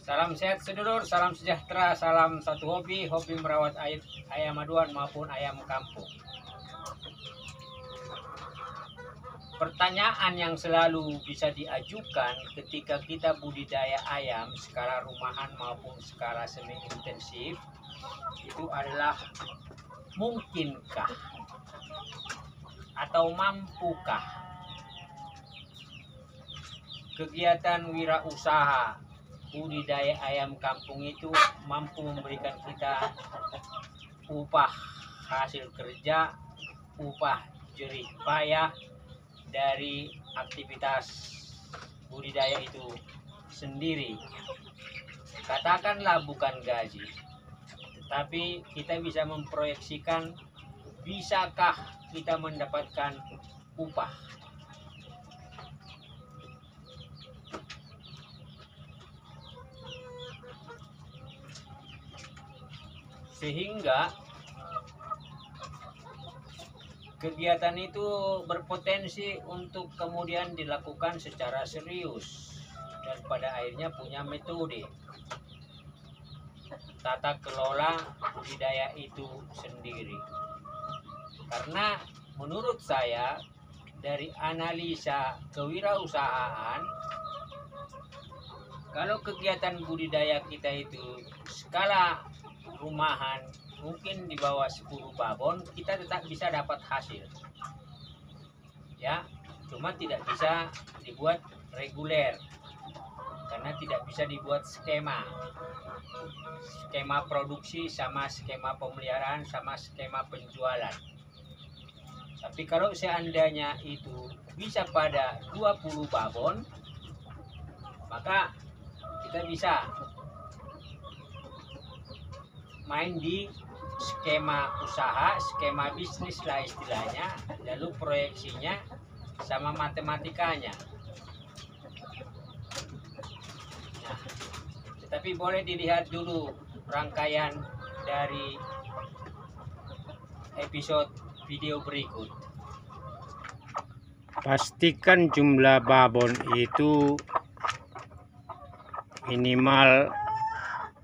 Salam sehat sedulur, salam sejahtera, salam satu hobi merawat ayam aduan maupun ayam kampung. Pertanyaan yang selalu bisa diajukan ketika kita budidaya ayam skala rumahan maupun skala semi intensif itu adalah mungkinkah atau mampukah kegiatan wirausaha budidaya ayam kampung itu mampu memberikan kita upah hasil kerja, upah jerih payah dari aktivitas budidaya itu sendiri. Katakanlah bukan gaji, tetapi kita bisa memproyeksikan bisakah kita mendapatkan upah. Sehingga kegiatan itu berpotensi untuk kemudian dilakukan secara serius dan pada akhirnya punya metode tata kelola budidaya itu sendiri. Karena menurut saya dari analisa kewirausahaan, kalau kegiatan budidaya kita itu skala rumahan mungkin di bawah 10 babon, kita tetap bisa dapat hasil ya, cuma tidak bisa dibuat reguler karena tidak bisa dibuat skema produksi sama skema pemeliharaan sama skema penjualan. Tapi kalau seandainya itu bisa pada 20 babon, maka kita bisa main di skema usaha, skema bisnis lah istilahnya, lalu proyeksinya sama matematikanya. Nah, tetapi boleh dilihat dulu rangkaian dari episode video berikut. Pastikan jumlah babon itu minimal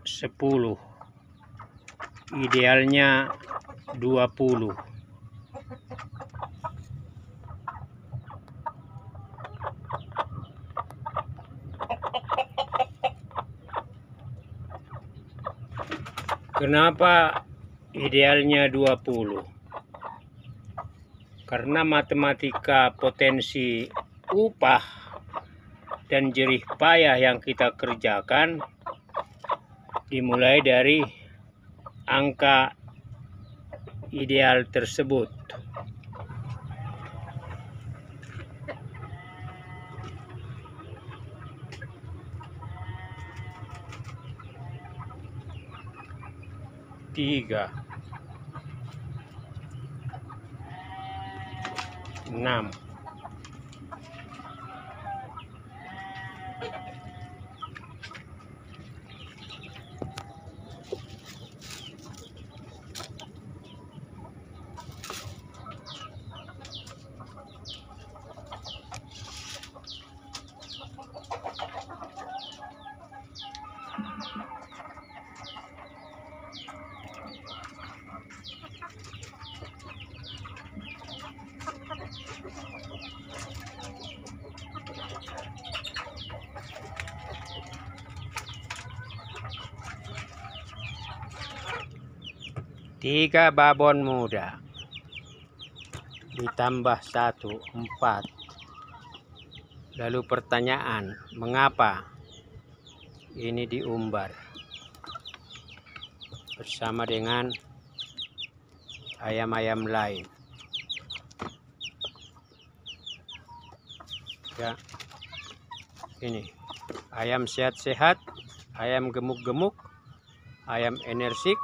10. Idealnya 20. Kenapa idealnya 20? Karena matematika potensi upah dan jerih payah yang kita kerjakan dimulai dari angka ideal tersebut. Tiga, 6. Tiga babon muda ditambah 1, 4. Lalu pertanyaan, mengapa ini diumbar bersama dengan ayam-ayam lain? Ya, ini ayam sehat-sehat, ayam gemuk-gemuk, ayam enerjik,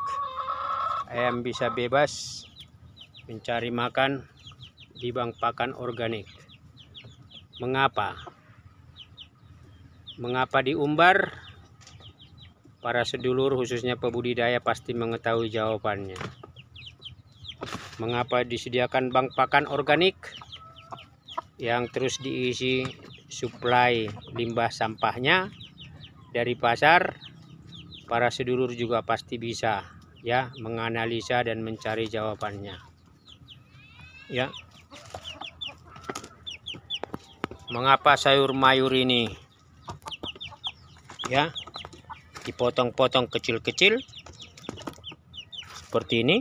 ayam bisa bebas mencari makan di bank pakan organik. Mengapa? Mengapa diumbar? Para sedulur khususnya pebudidaya pasti mengetahui jawabannya. Mengapa disediakan bank pakan organik yang terus diisi suplai limbah sampahnya dari pasar, para sedulur juga pasti bisa ya menganalisa dan mencari jawabannya. Ya. Mengapa sayur mayur ini ya dipotong-potong kecil-kecil seperti ini,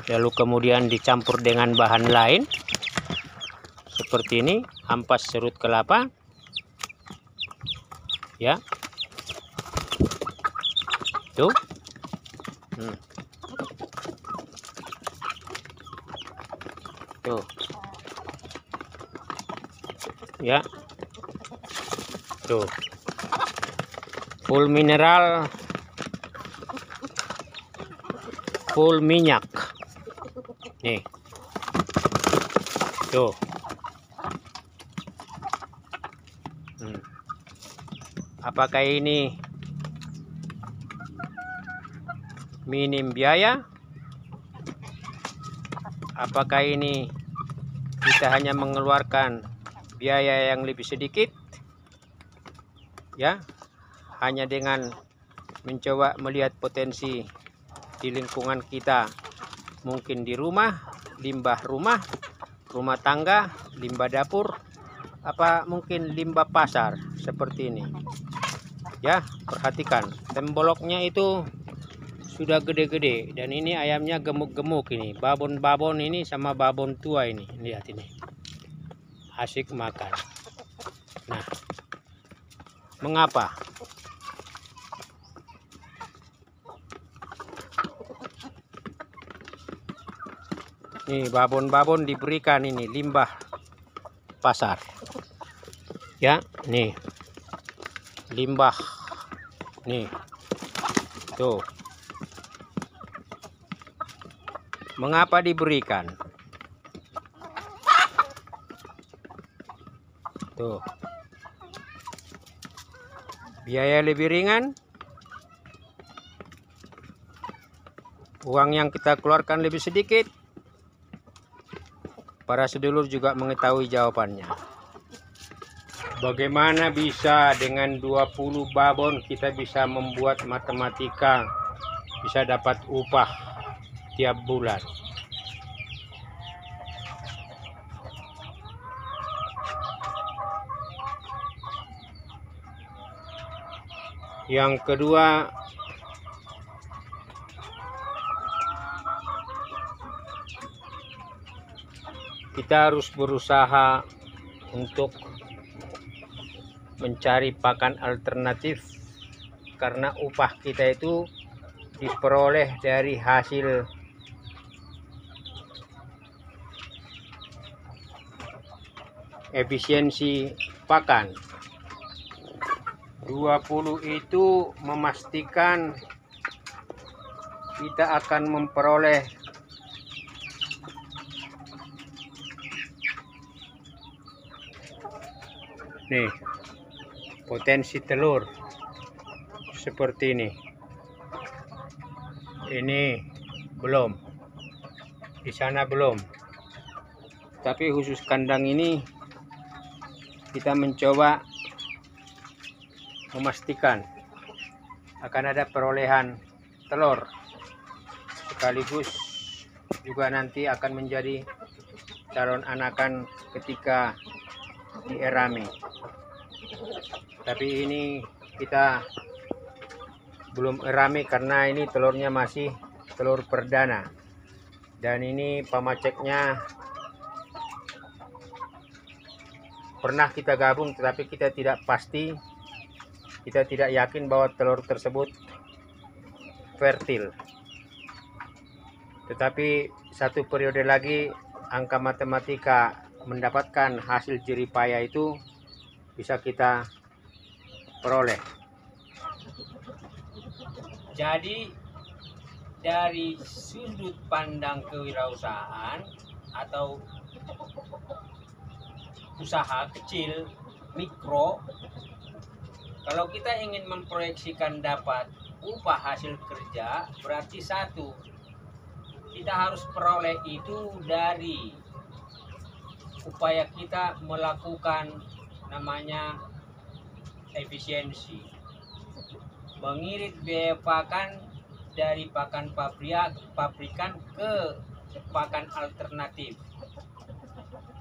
lalu kemudian dicampur dengan bahan lain seperti ini, ampas serut kelapa ya, tuh tuh ya, tuh full mineral, full minyak nih, tuh. Apakah ini minim biaya? Apakah ini kita hanya mengeluarkan biaya yang lebih sedikit ya, hanya dengan mencoba melihat potensi di lingkungan kita, mungkin di rumah, limbah rumah tangga, limbah dapur, apa mungkin limbah pasar seperti ini ya. Perhatikan, temboloknya itu sudah gede-gede, dan ini ayamnya gemuk-gemuk ini, babon-babon ini sama babon tua ini, lihat ini, asik makan. Nah, mengapa? Nih, babon-babon diberikan ini limbah pasar ya, nih limbah nih, tuh. Mengapa diberikan? Tuh, biaya lebih ringan, uang yang kita keluarkan lebih sedikit. Para sedulur juga mengetahui jawabannya. Bagaimana bisa dengan 20 babon kita bisa membuat matematika, bisa dapat upah tiap bulan? Yang kedua, kita harus berusaha untuk mencari pakan alternatif, karena upah kita itu diperoleh dari hasil efisiensi pakan. 20 itu memastikan kita akan memperoleh nih potensi telur seperti ini. Ini belum, di sana belum, tapi khusus kandang ini kita mencoba memastikan akan ada perolehan telur, sekaligus juga nanti akan menjadi calon anakan ketika dierami. Tapi ini kita belum erami karena ini telurnya masih telur perdana, dan ini pamaceknya pernah kita gabung, tetapi kita tidak pasti, kita tidak yakin bahwa telur tersebut fertil. Tetapi satu periode lagi angka matematika mendapatkan hasil jeripaya itu bisa kita peroleh. Jadi dari sudut pandang kewirausahaan atau usaha kecil mikro, kalau kita ingin memproyeksikan dapat upah hasil kerja, berarti satu, kita harus peroleh itu dari upaya kita melakukan namanya efisiensi, mengirit biaya pakan dari pakan pabrikan ke pakan alternatif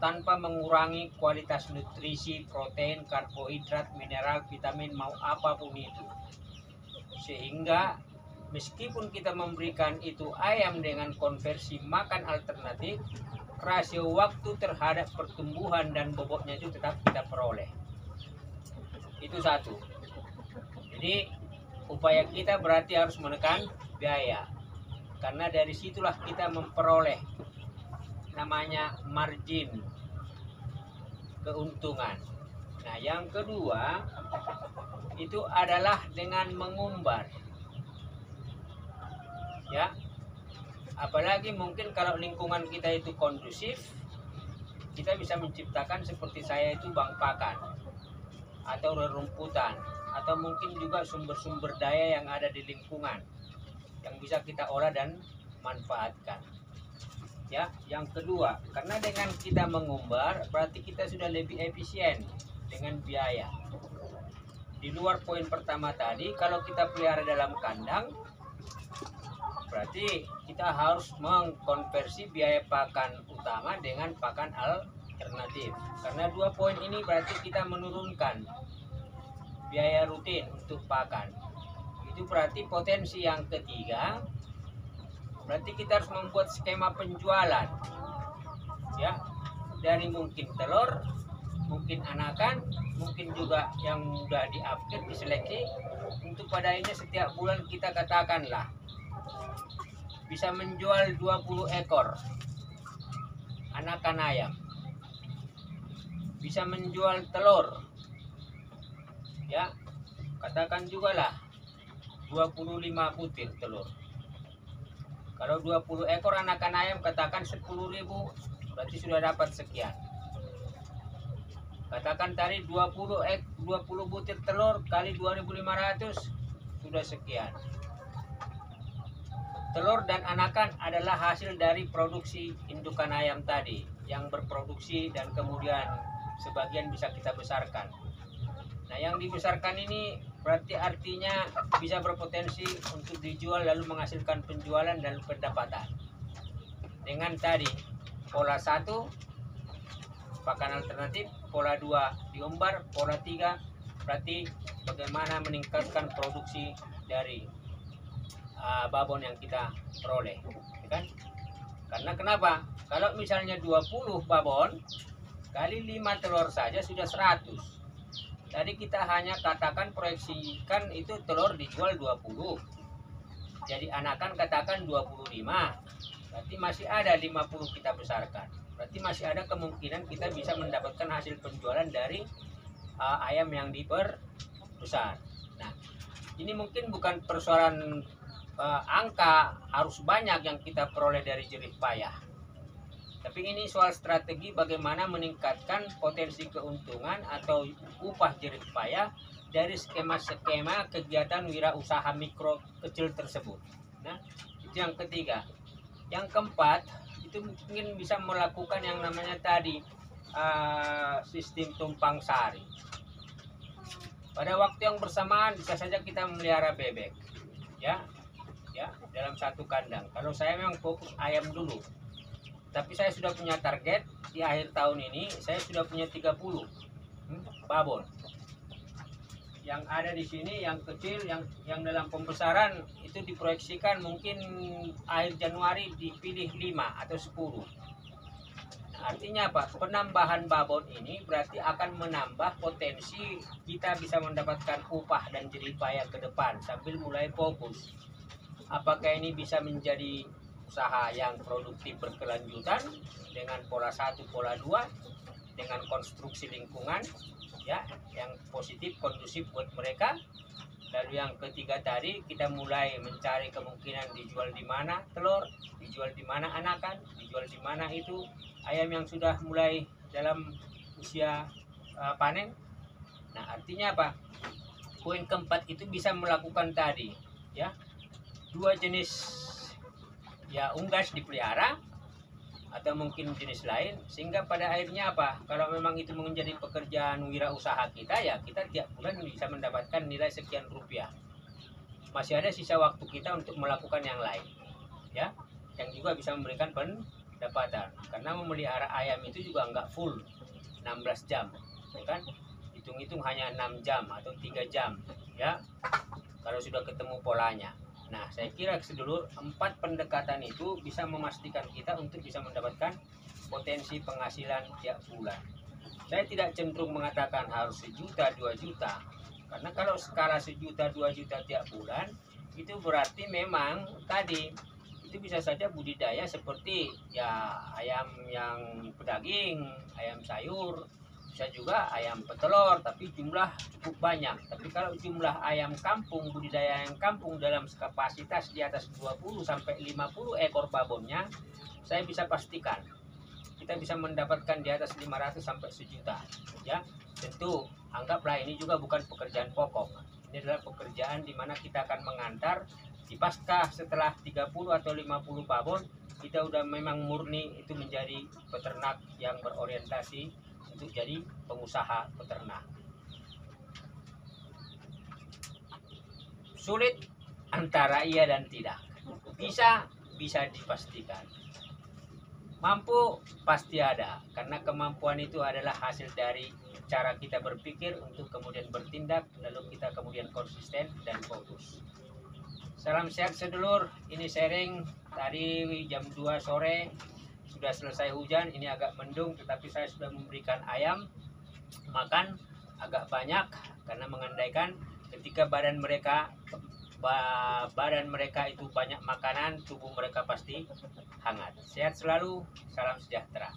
tanpa mengurangi kualitas nutrisi, protein, karbohidrat, mineral, vitamin, mau apapun itu. Sehingga meskipun kita memberikan itu ayam dengan konversi makan alternatif, rasio waktu terhadap pertumbuhan dan bobotnya itu tetap kita peroleh. Itu satu. Jadi upaya kita berarti harus menekan biaya, karena dari situlah kita memperoleh namanya margin, keuntungan. Nah, yang kedua itu adalah dengan mengumbar, ya. Apalagi mungkin kalau lingkungan kita itu kondusif, kita bisa menciptakan seperti saya itu bank pakan atau rerumputan, atau mungkin juga sumber-sumber daya yang ada di lingkungan yang bisa kita olah dan manfaatkan. Ya, yang kedua, karena dengan kita mengumbar berarti kita sudah lebih efisien dengan biaya. Di luar poin pertama tadi, kalau kita pelihara dalam kandang, berarti kita harus mengkonversi biaya pakan utama dengan pakan alternatif. Karena dua poin ini berarti kita menurunkan biaya rutin untuk pakan. Itu berarti potensi yang ketiga, berarti kita harus membuat skema penjualan, ya, dari mungkin telur, mungkin anakan, mungkin juga yang sudah di-upgrade, diseleksi, untuk pada akhirnya setiap bulan kita katakanlah bisa menjual 20 ekor anakan ayam, bisa menjual telur, ya, katakan juga lah 25 butir telur. Kalau 20 ekor anakan ayam katakan 10.000, berarti sudah dapat sekian. Katakan tadi 20 butir telur kali 2.500 sudah sekian. Telur dan anakan adalah hasil dari produksi indukan ayam tadi yang berproduksi dan kemudian sebagian bisa kita besarkan. Nah, yang dibesarkan ini berarti artinya bisa berpotensi untuk dijual lalu menghasilkan penjualan dan pendapatan. Dengan tadi pola 1 pakan alternatif, pola 2 diumbar, pola 3 berarti bagaimana meningkatkan produksi dari babon yang kita peroleh, kan? Karena kenapa? Kalau misalnya 20 babon kali 5 telur saja sudah 100. Tadi kita hanya katakan proyeksikan itu telur dijual 20. Jadi anakan katakan 25. Berarti masih ada 50 kita besarkan. Berarti masih ada kemungkinan kita bisa mendapatkan hasil penjualan dari ayam yang diperbesar. Nah, ini mungkin bukan persoalan angka harus banyak yang kita peroleh dari jerih payah. Tapi ini soal strategi bagaimana meningkatkan potensi keuntungan atau upah jerih payah dari skema-skema kegiatan wirausaha mikro kecil tersebut. Nah, itu yang ketiga. Yang keempat, itu mungkin bisa melakukan yang namanya tadi sistem tumpang sari. Pada waktu yang bersamaan bisa saja kita melihara bebek, ya dalam satu kandang. Kalau saya memang fokus ayam dulu. Tapi saya sudah punya target di akhir tahun ini, saya sudah punya 30 babon. Yang ada di sini yang kecil, yang dalam pembesaran itu diproyeksikan mungkin akhir Januari dipilih 5 atau 10. Nah, artinya apa? Penambahan babon ini berarti akan menambah potensi kita bisa mendapatkan upah dan jerih payah ke depan sambil mulai fokus. Apakah ini bisa menjadi usaha yang produktif berkelanjutan dengan pola 1, pola 2, dengan konstruksi lingkungan ya yang positif, kondusif buat mereka. Lalu yang ketiga tadi kita mulai mencari kemungkinan dijual di mana telur, dijual di mana anakan, dijual di mana itu ayam yang sudah mulai dalam usia panen. Nah, artinya apa? Poin keempat itu bisa melakukan tadi ya 2 jenis ya unggas dipelihara, atau mungkin jenis lain, sehingga pada akhirnya apa, kalau memang itu menjadi pekerjaan wirausaha kita, ya kita tiap bulan bisa mendapatkan nilai sekian rupiah. Masih ada sisa waktu kita untuk melakukan yang lain, ya, yang juga bisa memberikan pendapatan. Karena memelihara ayam itu juga nggak full 16 jam, ya kan, hitung-hitung hanya 6 jam atau 3 jam, ya, kalau sudah ketemu polanya. Nah, saya kira sedulur, 4 pendekatan itu bisa memastikan kita untuk bisa mendapatkan potensi penghasilan tiap bulan. Saya tidak cenderung mengatakan harus 1 juta, 2 juta. Karena kalau skala 1 juta, 2 juta tiap bulan, itu berarti memang tadi itu bisa saja budidaya seperti ya ayam yang pedaging, ayam sayur, bisa juga ayam petelur, tapi jumlah cukup banyak. Tapi kalau jumlah ayam kampung, budidaya ayam kampung dalam kapasitas di atas 20 sampai 50 ekor babonnya, saya bisa pastikan kita bisa mendapatkan di atas 500 sampai 1 juta, ya. Tentu anggaplah ini juga bukan pekerjaan pokok. Ini adalah pekerjaan di mana kita akan mengantar di pasca setelah 30 atau 50 babon, kita udah memang murni itu menjadi peternak yang berorientasi untuk jadi pengusaha peternak. Sulit antara iya dan tidak. Bisa dipastikan. Mampu pasti ada, karena kemampuan itu adalah hasil dari cara kita berpikir untuk kemudian bertindak, lalu kita kemudian konsisten dan fokus. Salam sehat sedulur, ini sharing tadi jam 2 sore, sudah selesai hujan, ini agak mendung, tetapi saya sudah memberikan ayam makan agak banyak, karena mengandaikan ketika badan mereka itu banyak makanan, tubuh mereka pasti hangat. Sehat selalu, salam sejahtera.